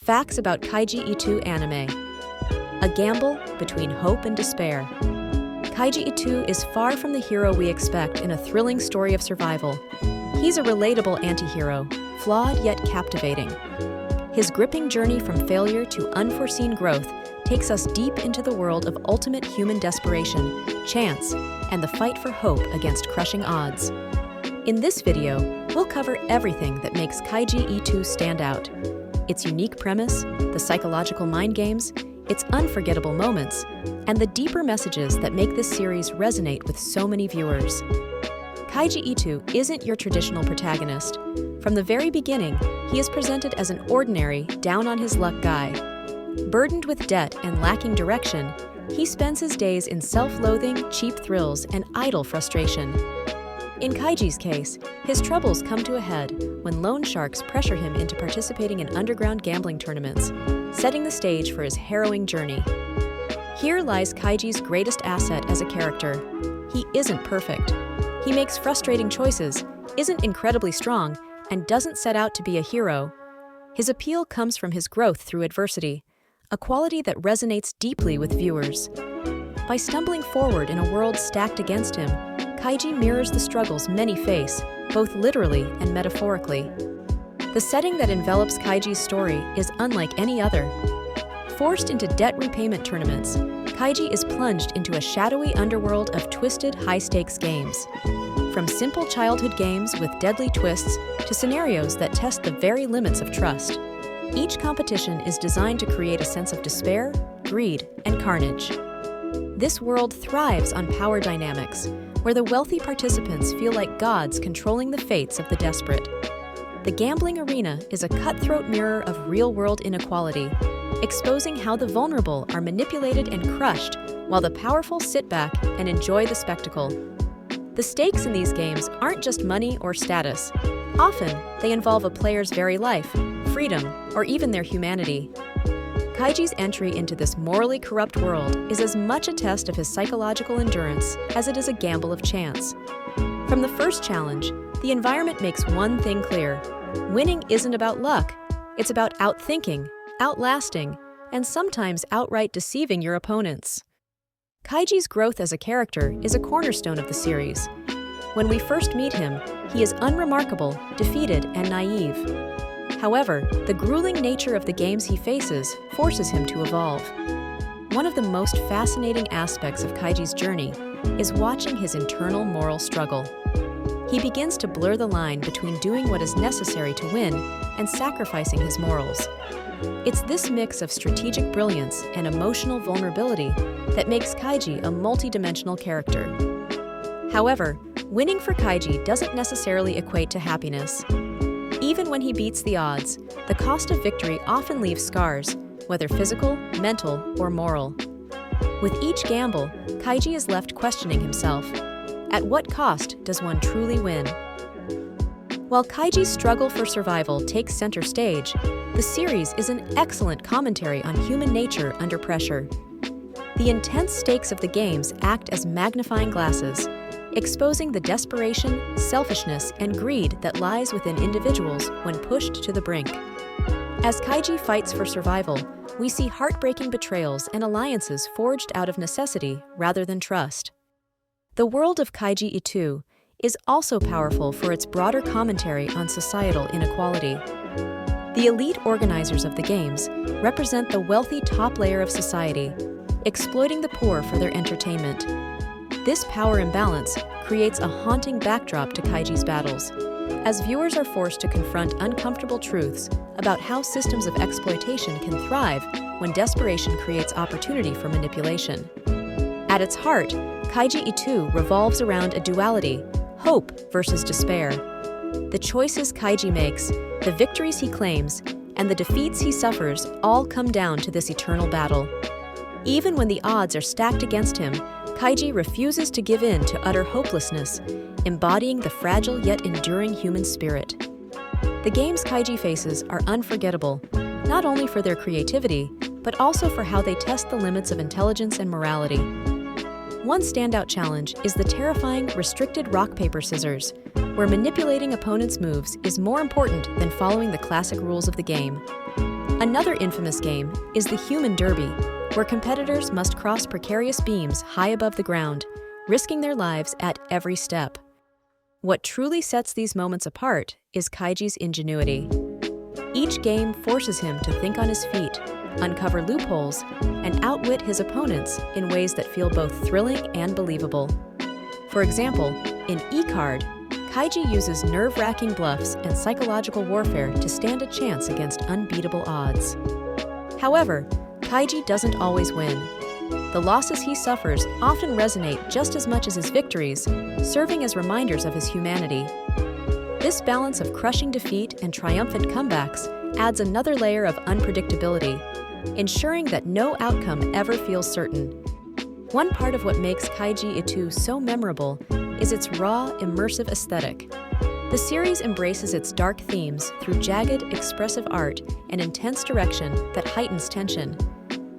Facts about Kaiji Itou anime. A gamble between hope and despair. Kaiji Itou is far from the hero we expect in a thrilling story of survival. He's a relatable anti-hero, flawed yet captivating. His gripping journey from failure to unforeseen growth takes us deep into the world of ultimate human desperation, chance, and the fight for hope against crushing odds. In this video, we'll cover everything that makes Kaiji Itou stand out. Its unique premise, the psychological mind games, its unforgettable moments, and the deeper messages that make this series resonate with so many viewers. Kaiji Itou isn't your traditional protagonist. From the very beginning, he is presented as an ordinary, down-on-his-luck guy. Burdened with debt and lacking direction, he spends his days in self-loathing, cheap thrills, and idle frustration. In Kaiji's case, his troubles come to a head when loan sharks pressure him into participating in underground gambling tournaments, setting the stage for his harrowing journey. Here lies Kaiji's greatest asset as a character. He isn't perfect. He makes frustrating choices, isn't incredibly strong, and doesn't set out to be a hero. His appeal comes from his growth through adversity, a quality that resonates deeply with viewers. By stumbling forward in a world stacked against him, Kaiji mirrors the struggles many face, both literally and metaphorically. The setting that envelops Kaiji's story is unlike any other. Forced into debt repayment tournaments, Kaiji is plunged into a shadowy underworld of twisted, high-stakes games. From simple childhood games with deadly twists to scenarios that test the very limits of trust, each competition is designed to create a sense of despair, greed, and carnage. This world thrives on power dynamics, where the wealthy participants feel like gods controlling the fates of the desperate. The gambling arena is a cutthroat mirror of real-world inequality, exposing how the vulnerable are manipulated and crushed while the powerful sit back and enjoy the spectacle. The stakes in these games aren't just money or status. Often, they involve a player's very life, freedom, or even their humanity. Kaiji's entry into this morally corrupt world is as much a test of his psychological endurance as it is a gamble of chance. From the first challenge, the environment makes one thing clear. Winning isn't about luck. It's about outthinking, outlasting, and sometimes outright deceiving your opponents. Kaiji's growth as a character is a cornerstone of the series. When we first meet him, he is unremarkable, defeated, and naive. However, the grueling nature of the games he faces forces him to evolve. One of the most fascinating aspects of Kaiji's journey is watching his internal moral struggle. He begins to blur the line between doing what is necessary to win and sacrificing his morals. It's this mix of strategic brilliance and emotional vulnerability that makes Kaiji a multidimensional character. However, winning for Kaiji doesn't necessarily equate to happiness. Even when he beats the odds, the cost of victory often leaves scars, whether physical, mental, or moral. With each gamble, Kaiji is left questioning himself. At what cost does one truly win? While Kaiji's struggle for survival takes center stage, the series is an excellent commentary on human nature under pressure. The intense stakes of the games act as magnifying glasses, exposing the desperation, selfishness, and greed that lies within individuals when pushed to the brink. As Kaiji fights for survival, we see heartbreaking betrayals and alliances forged out of necessity rather than trust. The world of Kaiji Itou is also powerful for its broader commentary on societal inequality. The elite organizers of the games represent the wealthy top layer of society, exploiting the poor for their entertainment. This power imbalance creates a haunting backdrop to Kaiji's battles, as viewers are forced to confront uncomfortable truths about how systems of exploitation can thrive when desperation creates opportunity for manipulation. At its heart, Kaiji Itou revolves around a duality, hope versus despair. The choices Kaiji makes, the victories he claims, and the defeats he suffers all come down to this eternal battle. Even when the odds are stacked against him, Kaiji refuses to give in to utter hopelessness, embodying the fragile yet enduring human spirit. The games Kaiji faces are unforgettable, not only for their creativity, but also for how they test the limits of intelligence and morality. One standout challenge is the terrifying restricted rock, paper, scissors, where manipulating opponents' moves is more important than following the classic rules of the game. Another infamous game is the Human Derby, where competitors must cross precarious beams high above the ground, risking their lives at every step. What truly sets these moments apart is Kaiji's ingenuity. Each game forces him to think on his feet, uncover loopholes, and outwit his opponents in ways that feel both thrilling and believable. For example, in E-Card, Kaiji uses nerve-wracking bluffs and psychological warfare to stand a chance against unbeatable odds. However, Kaiji doesn't always win. The losses he suffers often resonate just as much as his victories, serving as reminders of his humanity. This balance of crushing defeat and triumphant comebacks adds another layer of unpredictability, ensuring that no outcome ever feels certain. One part of what makes Kaiji Itou so memorable is its raw, immersive aesthetic. The series embraces its dark themes through jagged, expressive art and intense direction that heightens tension.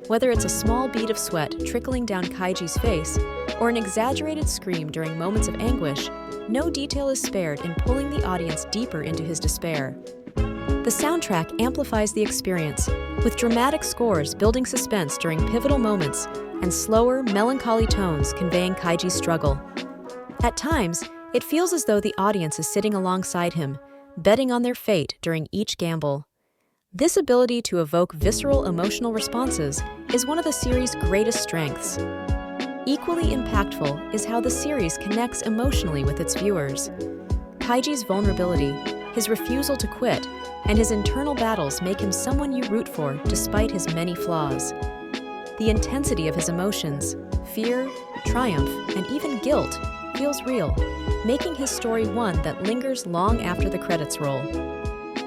Whether it's a small bead of sweat trickling down Kaiji's face or an exaggerated scream during moments of anguish, no detail is spared in pulling the audience deeper into his despair. The soundtrack amplifies the experience, with dramatic scores building suspense during pivotal moments and slower, melancholy tones conveying Kaiji's struggle. At times, it feels as though the audience is sitting alongside him, betting on their fate during each gamble. This ability to evoke visceral emotional responses is one of the series' greatest strengths. Equally impactful is how the series connects emotionally with its viewers. Kaiji's vulnerability, his refusal to quit, and his internal battles make him someone you root for despite his many flaws. The intensity of his emotions, fear, triumph, and even guilt, feels real, making his story one that lingers long after the credits roll.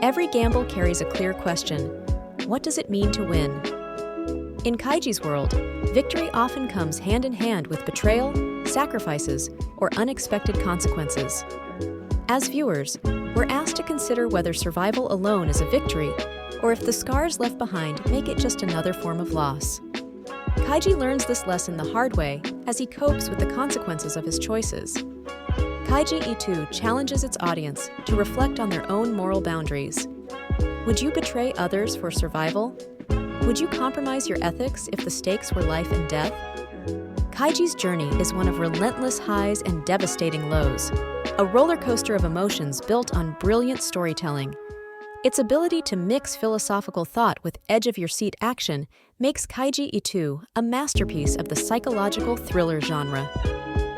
Every gamble carries a clear question: what does it mean to win? In Kaiji's world, victory often comes hand in hand with betrayal, sacrifices, or unexpected consequences. As viewers, we're asked to consider whether survival alone is a victory, or if the scars left behind make it just another form of loss. Kaiji learns this lesson the hard way as he copes with the consequences of his choices. Kaiji Itou challenges its audience to reflect on their own moral boundaries. Would you betray others for survival? Would you compromise your ethics if the stakes were life and death? Kaiji's journey is one of relentless highs and devastating lows, a roller coaster of emotions built on brilliant storytelling. Its ability to mix philosophical thought with edge-of-your-seat action makes Kaiji Itou a masterpiece of the psychological thriller genre.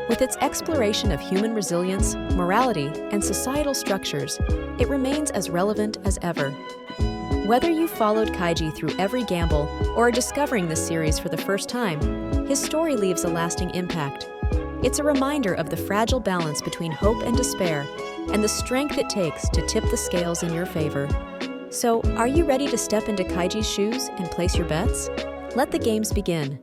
With its exploration of human resilience, morality, and societal structures, it remains as relevant as ever. Whether you followed Kaiji through every gamble or are discovering this series for the first time, his story leaves a lasting impact. It's a reminder of the fragile balance between hope and despair, and the strength it takes to tip the scales in your favor. So, are you ready to step into Kaiji's shoes and place your bets? Let the games begin.